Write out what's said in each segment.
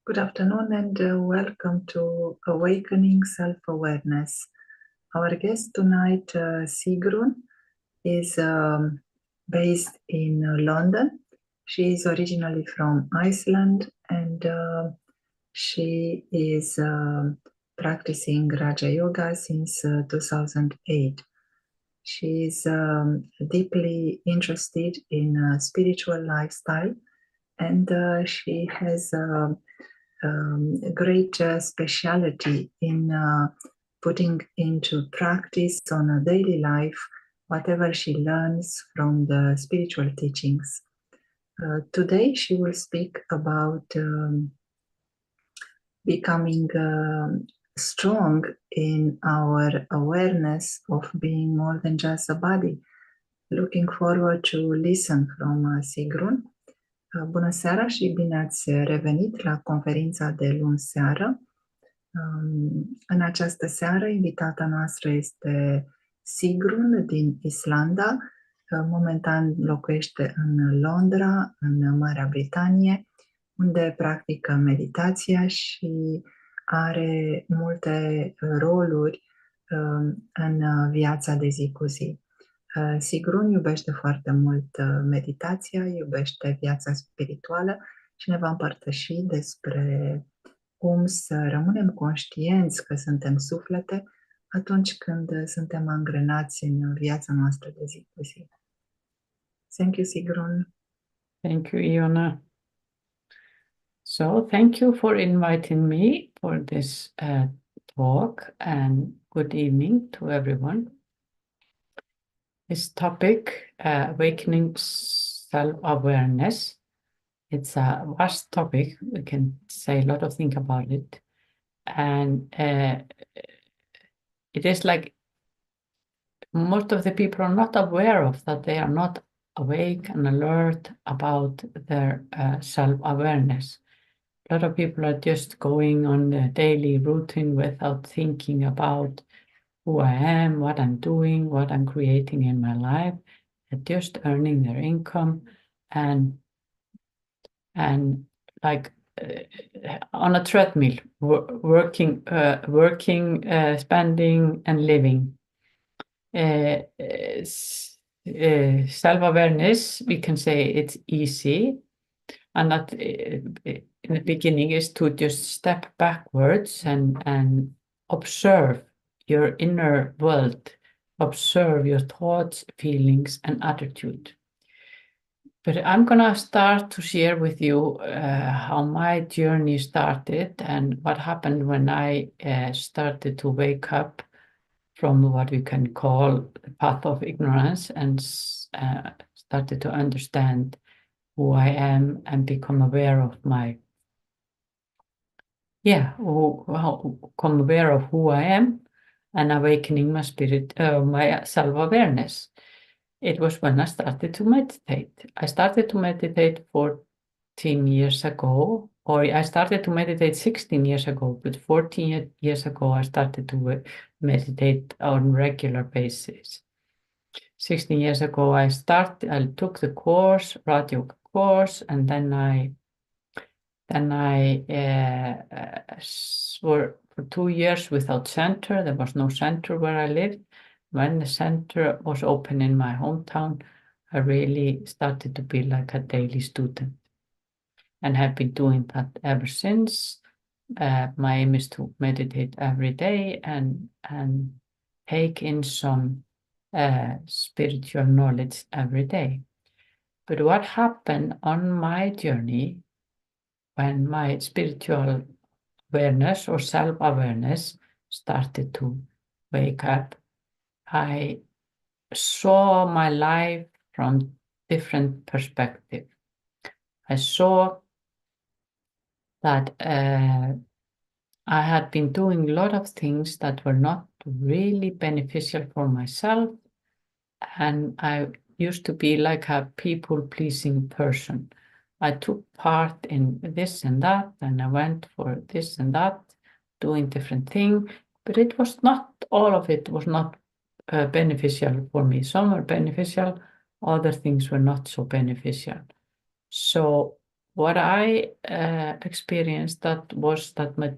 Good afternoon and welcome to Awakening Self-Awareness. Our guest tonight, Sigrun, is based in London. She is originally from Iceland and she is practicing Raja Yoga since 2008. She is deeply interested in spiritual lifestyle and she has a great speciality in putting into practice on a daily life whatever she learns from the spiritual teachings. Today she will speak about becoming strong in our awareness of being more than just a body. Looking forward to listen from Sigrun. Bună seara și bine ați revenit la conferința de luni seară. În această seară, invitata noastră este Sigrun din Islanda. Momentan locuiește în Londra, în Marea Britanie, unde practică meditația și are multe roluri în viața de zi cu zi. Sigrun iubește foarte mult meditația, iubește viața spirituală și ne va împărtăși despre cum să rămânem conștienți că suntem suflete atunci când suntem angrenați în viața noastră de zi cu zi. Thank you, Sigrun. Thank you, Iona. So, thank you for inviting me for this talk, and good evening to everyone. This topic, awakening self-awareness, it's a vast topic. We can say a lot of things about it. And it is like most of the people are not aware of that they are not awake and alert about their self-awareness. A lot of people are just going on the daily routine without thinking about who I am, what I'm doing, what I'm creating in my life, and just earning their income and like on a treadmill, working, spending and living. Self-awareness, we can say it's easy, and that in the beginning is to just step backwards and observe your inner world, observe your thoughts, feelings, and attitude. But I'm gonna start to share with you how my journey started and what happened when I started to wake up from what we can call the path of ignorance and started to understand who I am and become aware of become aware of who I am and awakening my spirit, my self-awareness. It was when I started to meditate. I started to meditate 14 years ago, or I started to meditate 16 years ago, but 14 years ago I started to meditate on regular basis. 16 years ago I took the course, Raja Yoga course, and then I were for 2 years without center. There was no center where I lived. When the center was open in my hometown, I really started to be like a daily student and have been doing that ever since. My aim is to meditate every day and take in some spiritual knowledge every day. But what happened on my journey when my spiritual awareness or self-awareness started to wake up, I saw my life from different perspective. I saw that I had been doing a lot of things that were not really beneficial for myself, and I used to be like a people-pleasing person. I took part in this and that, and I went for this and that, doing different things, but it was not, all of it was not beneficial for me. Some were beneficial, other things were not so beneficial. So what I experienced was that my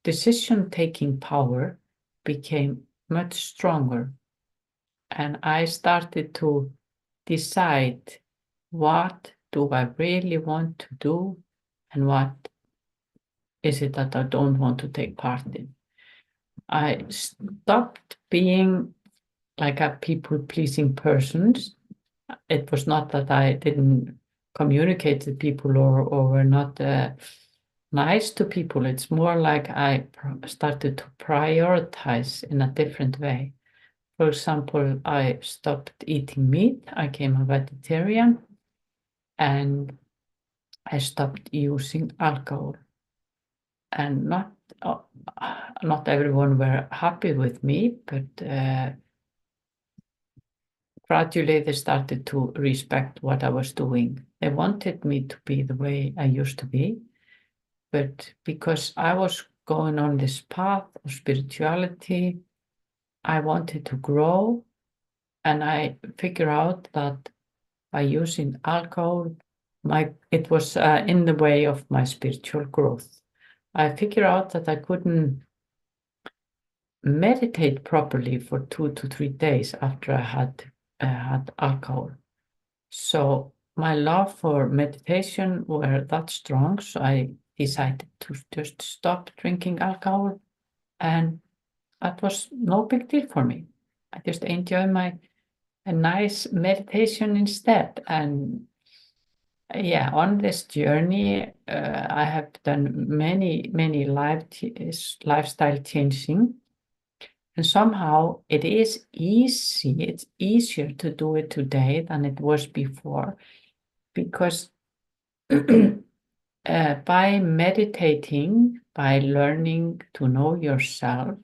decision-taking power became much stronger, and I started to decide what do I really want to do and what is it that I don't want to take part in. I stopped being like a people-pleasing person. It was not that I didn't communicate to people or were not nice to people. It's more like I started to prioritize in a different way. For example, I stopped eating meat. I became a vegetarian, and I stopped using alcohol. And not everyone were happy with me, but gradually they started to respect what I was doing. They wanted me to be the way I used to be, but because I was going on this path of spirituality, I wanted to grow, and I figured out that by using alcohol, it was in the way of my spiritual growth. I figured out that I couldn't meditate properly for 2 to 3 days after I had alcohol. So my love for meditation were that strong, so I decided to just stop drinking alcohol, and that was no big deal for me. I just enjoy a nice meditation instead. And yeah, on this journey, I have done many lifestyle changing. And somehow it is easy, it's easier to do it today than it was before, because by meditating, by learning to know yourself,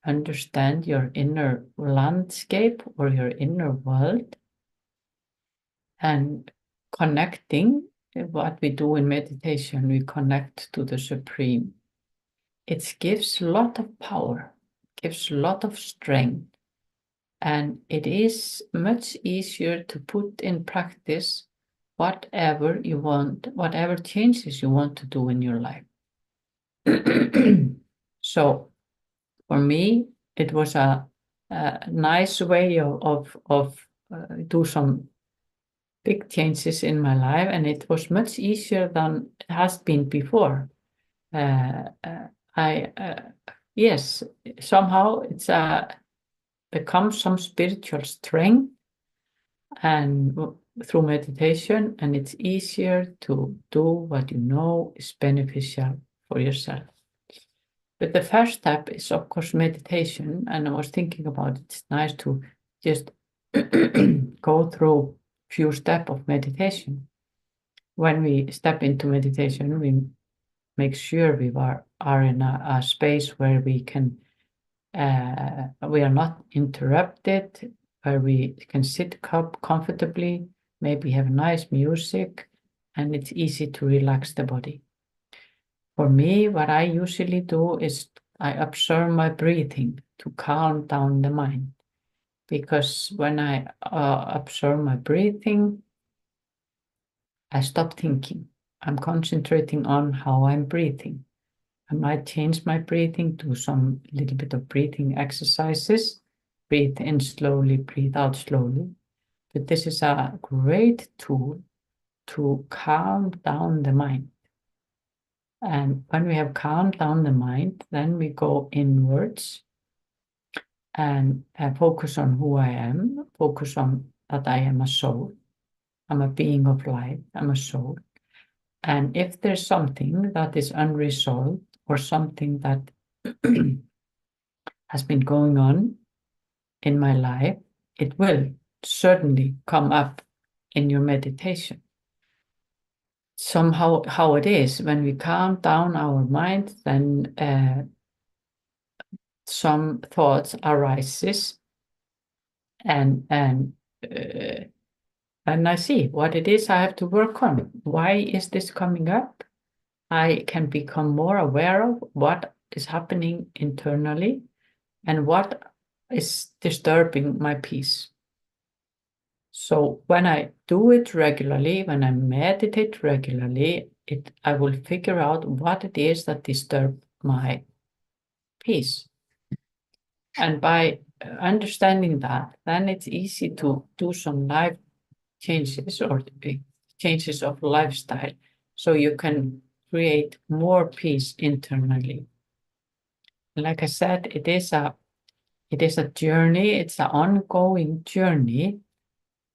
understand your inner landscape or your inner world, and connecting, what we do in meditation, we connect to the Supreme. It gives a lot of power, gives a lot of strength, and it is much easier to put in practice whatever you want, whatever changes you want to do in your life. So for me, it was a nice way of do some big changes in my life, and it was much easier than it has been before. Yes, somehow it's becomes some spiritual strength and through meditation, and it's easier to do what you know is beneficial for yourself. But the first step is, of course, meditation, and I was thinking about it. It's nice to just go through a few steps of meditation. When we step into meditation, we make sure we are in a space where we are not interrupted, where we can sit comfortably, maybe have nice music, and it's easy to relax the body. For me, what I usually do is I observe my breathing to calm down the mind, because when I observe my breathing, I stop thinking. I'm concentrating on how I'm breathing. I might change my breathing, do some little bit of breathing exercises, breathe in slowly, breathe out slowly. But this is a great tool to calm down the mind. And when we have calmed down the mind, then we go inwards and focus on who I am, focus on that I am a soul. I'm a being of light, I'm a soul. And if there's something that is unresolved or something that has been going on in my life, it will certainly come up in your meditation. Somehow, how it is, when we calm down our mind, then some thoughts arises, and I see what it is I have to work on. Why is this coming up? I can become more aware of what is happening internally and what is disturbing my peace. So when I do it regularly, when I meditate regularly, I will figure out what it is that disturbs my peace. And by understanding that, then it's easy to do some life changes or changes of lifestyle, so you can create more peace internally. Like I said, it is a journey. It's an ongoing journey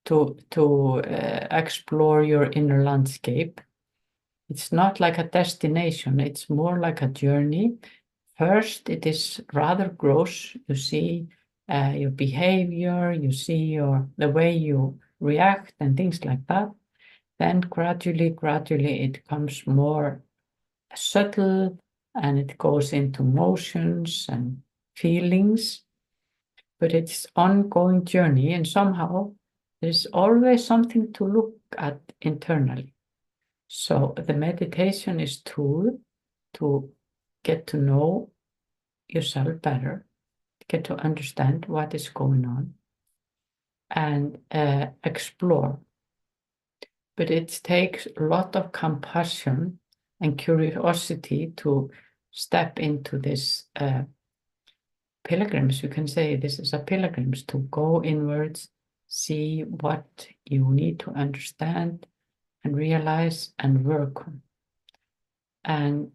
to explore your inner landscape. It's not like a destination. It's more like a journey. First, it is rather gross. You see your behavior, you see the way you react and things like that. Then gradually, it becomes more subtle, and it goes into motions and feelings. But it's ongoing journey, and somehow there's always something to look at internally. So the meditation is tool to get to know yourself better, get to understand what is going on, and explore. But it takes a lot of compassion and curiosity to step into this pilgrims. You can say this is a pilgrims, to go inwards, see what you need to understand and realize and work on. And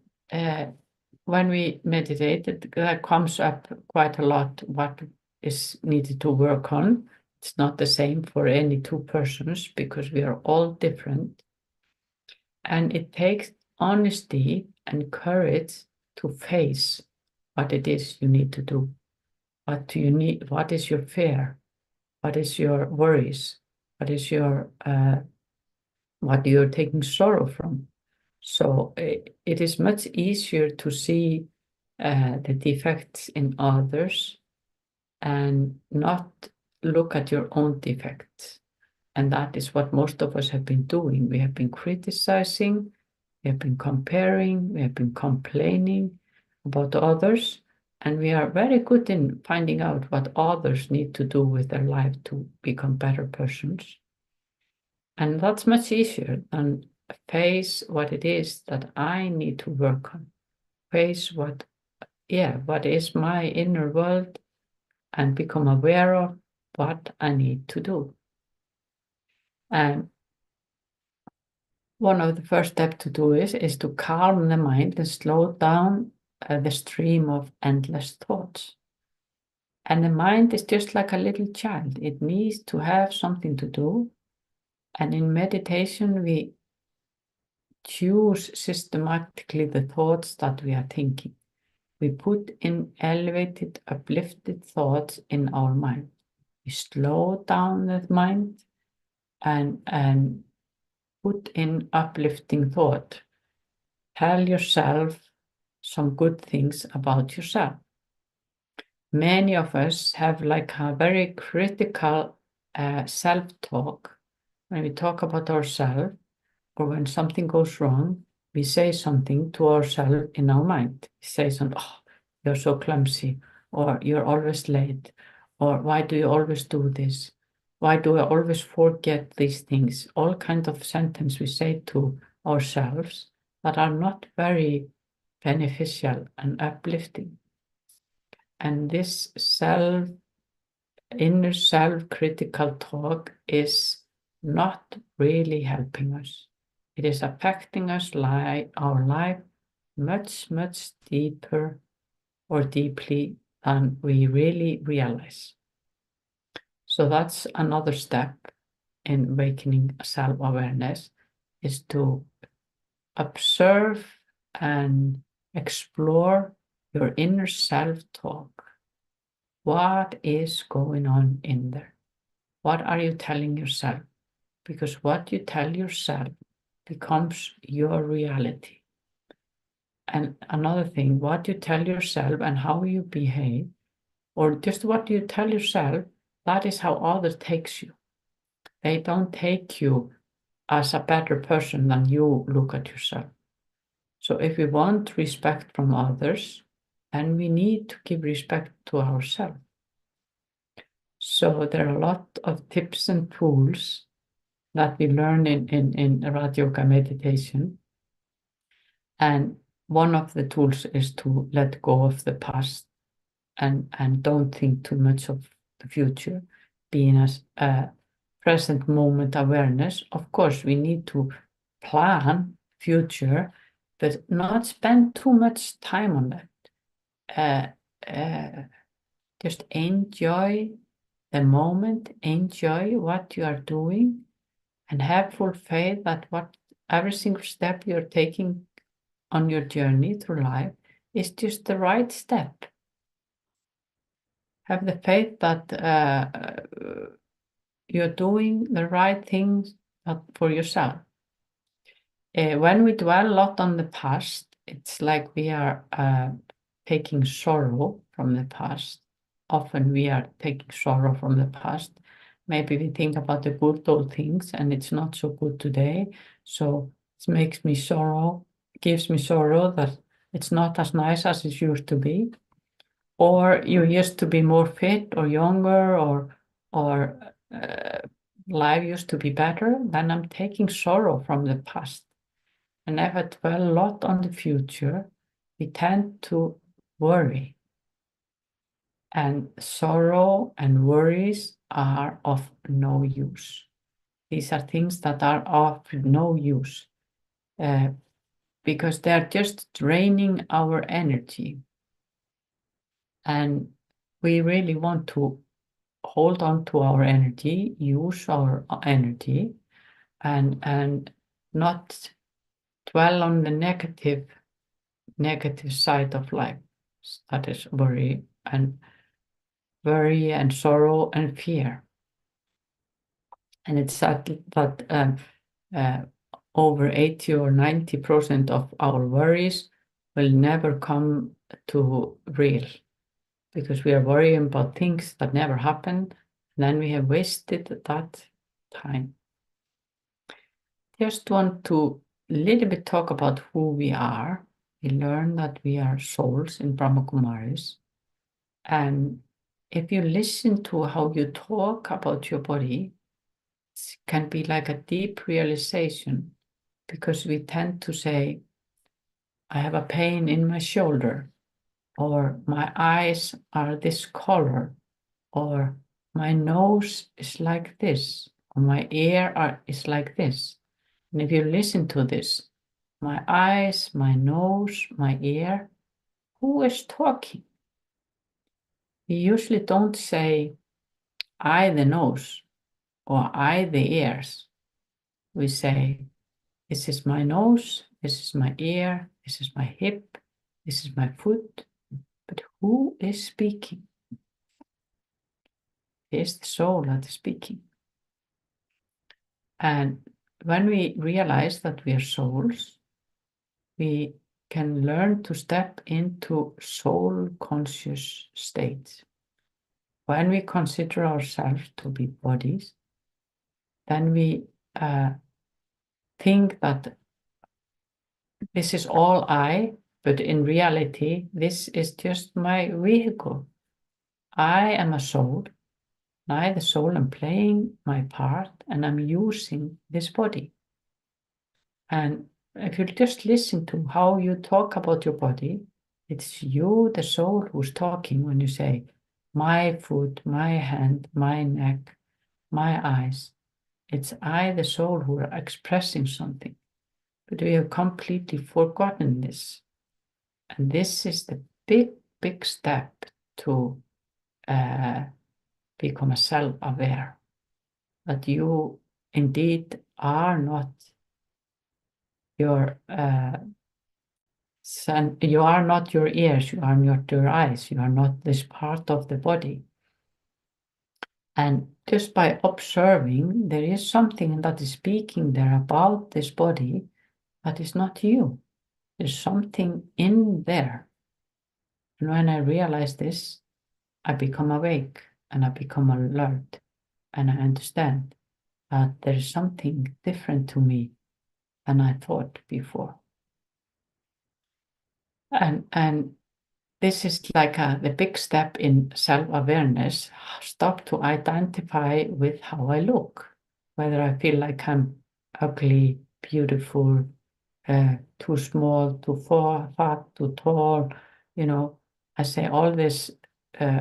when we meditate, that comes up quite a lot, what is needed to work on. It's not the same for any two persons because we are all different. And it takes honesty and courage to face what it is you need to do. What do you need? What is your fear? What is your worries? What is your what you're taking sorrow from? So it is much easier to see the defects in others and not look at your own defects. And that is what most of us have been doing. We have been criticizing, we have been comparing, we have been complaining about others, and we are very good in finding out what others need to do with their life to become better persons. And that's much easier than face what it is that I need to work on. Face what is my inner world and become aware of what I need to do. And one of the first steps to do is to calm the mind and slow down the stream of endless thoughts. And the mind is just like a little child. It needs to have something to do. And in meditation, we choose systematically the thoughts that we are thinking. We put in elevated, uplifted thoughts in our mind. We slow down that mind and put in uplifting thought. Tell yourself some good things about yourself. Many of us have like a very critical self-talk. When we talk about ourselves or when something goes wrong, we say something to ourselves in our mind. We say something, oh, you're so clumsy, or you're always late, or why do you always do this? Why do I always forget these things? All kinds of sentences we say to ourselves that are not very beneficial and uplifting. And this inner self-critical talk is not really helping us. It is affecting us, our life, much, much deeper or deeply than we really realize. So that's another step in awakening self-awareness, is to observe and explore your inner self-talk. What is going on in there? What are you telling yourself? Because what you tell yourself becomes your reality. And another thing, what you tell yourself and how you behave, or just what you tell yourself, that is how others take you. They don't take you as a better person than you look at yourself. So if we want respect from others, then we need to give respect to ourselves. So there are a lot of tips and tools that we learn in Raja Yoga meditation. And one of the tools is to let go of the past and don't think too much of the future, being as a present moment awareness. Of course, we need to plan future, but not spend too much time on that. Just enjoy the moment, enjoy what you are doing, and have full faith that every single step you're taking on your journey through life is just the right step. Have the faith that you're doing the right things for yourself. When we dwell a lot on the past, it's like we are taking sorrow from the past. Often we are taking sorrow from the past. Maybe we think about the good old things and it's not so good today. So it makes me sorrow, gives me sorrow that it's not as nice as it used to be. Or you used to be more fit or younger or life used to be better, then I'm taking sorrow from the past. And if I dwell a lot on the future, we tend to worry. And sorrow and worries are of no use. These are things that are of no use because they're just draining our energy. And we really want to hold on to our energy, use our energy, and not dwell on the negative side of life. That is worry and sorrow and fear. And it's sad that over 80 or 90% of our worries will never come to real, because we are worrying about things that never happened, and then we have wasted that time. Just want to a little bit talk about who we are. We learn that we are souls in Brahma Kumaris. And if you listen to how you talk about your body, it can be like a deep realization, because we tend to say, I have a pain in my shoulder, or my eyes are this color, or my nose is like this, or my ear is like this. And if you listen to this, my eyes, my nose, my ear, who is talking? We usually don't say, I the nose, or I the ears. We say, this is my nose, this is my ear, this is my hip, this is my foot. But who is speaking? It is the soul that is speaking. And when we realize that we are souls, we can learn to step into soul conscious states. When we consider ourselves to be bodies, then we think that this is all I, but in reality, this is just my vehicle. I am a soul, and I, the soul, am playing my part, and I'm using this body. And if you just listen to how you talk about your body, it's you, the soul, who's talking when you say, my foot, my hand, my neck, my eyes. It's I, the soul, who are expressing something. But we have completely forgotten this. And this is the big step to become a self-aware. That you indeed are not your you are not your ears, you are not your eyes, you are not this part of the body. And just by observing, there is something that is speaking there about this body that is not you. There's something in there. And when I realize this, I become awake and I become alert, and I understand that there is something different to me than I thought before. And this is like the big step in self-awareness. Stop to identify with how I look, whether I feel like I'm ugly, beautiful, too small, too fat, too tall. You know, I say all this,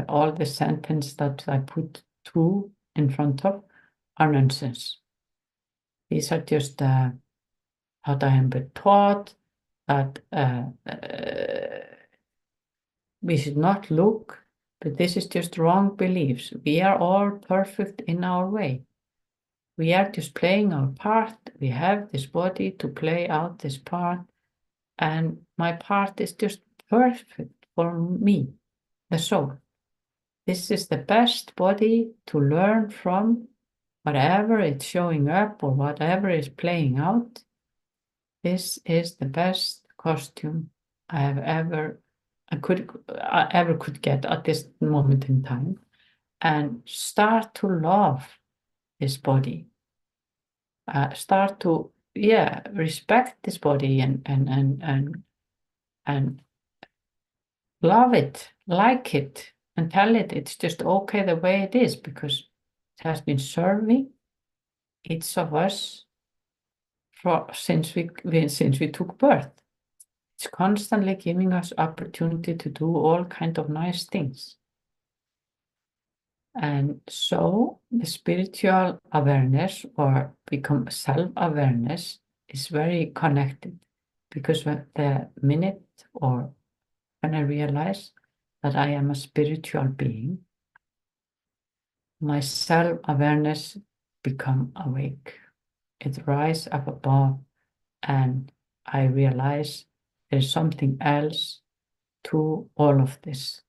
all the sentence that I put "too" in front of are nonsense. These are just what I have been taught that we should not look, but this is just wrong beliefs. We are all perfect in our way. We are just playing our part. We have this body to play out this part, and my part is just perfect for me, the soul. This is the best body to learn from, whatever it's showing up or whatever is playing out. This is the best costume I have ever could get at this moment in time, and start to love this body. Start to respect this body and love it, like it, and tell it it's just okay the way it is, because it has been serving each of us since we took birth. It's constantly giving us opportunity to do all kinds of nice things. And so the spiritual awareness, or become self-awareness, is very connected, because when the minute or when I realize that I am a spiritual being, my self-awareness become awake. It rises up above, and I realize there's something else to all of this.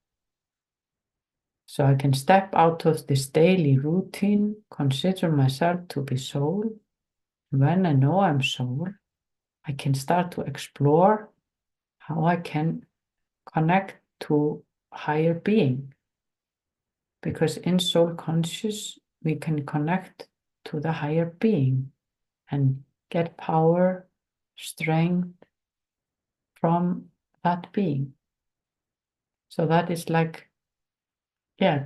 So I can step out of this daily routine, consider myself to be soul. When I know I'm soul, I can start to explore how I can connect to higher being. Because in soul conscious, we can connect to the higher being and get power, strength from that being. So that is like,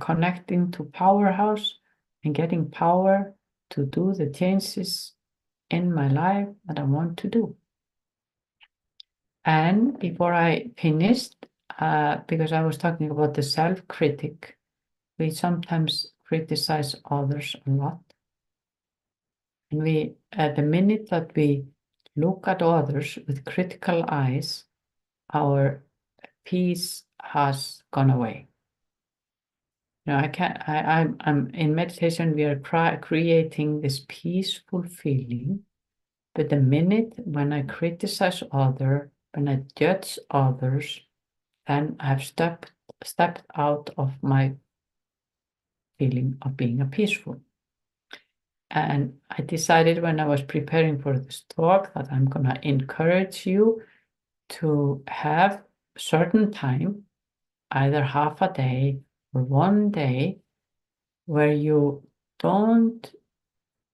connecting to powerhouse and getting power to do the changes in my life that I want to do. And before I finished, because I was talking about the self-critic, we sometimes criticize others a lot. And we, at the minute that we look at others with critical eyes, our peace has gone away. You know, I'm in meditation, we are creating this peaceful feeling. But the minute when I criticize others, when I judge others, then I've stepped out of my feeling of being a peaceful. And I decided when I was preparing for this talk that I'm going to encourage you to have certain time, either half a day or one day, where you don't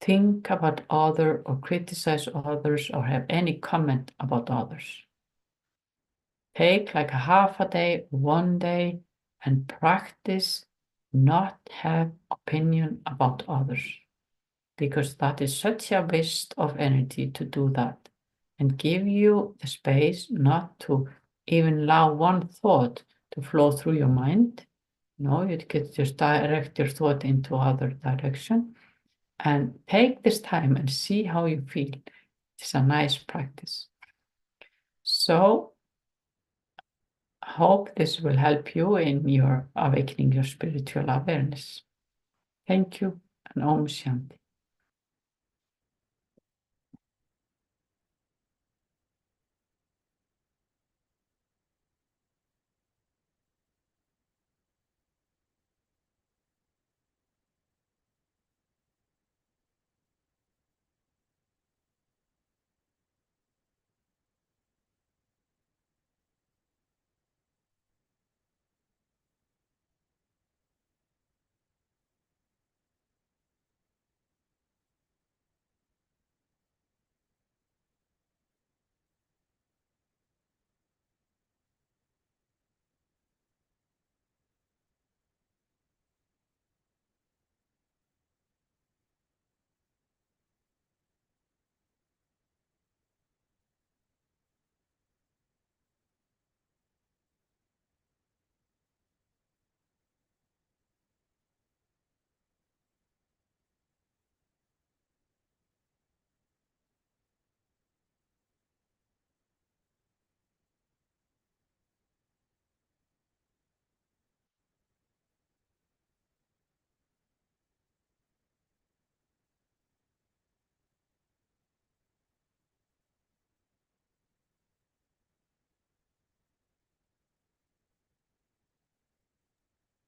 think about others or criticize others or have any comment about others. Take like a half a day, one day, and practice not have opinion about others, because that is such a waste of energy to do that, and give you the space not to even allow one thought to flow through your mind. No, you could just direct your thought into other direction, and take this time and see how you feel. It's a nice practice. So I hope this will help you in your awakening your spiritual awareness. Thank you, and Om Shanti.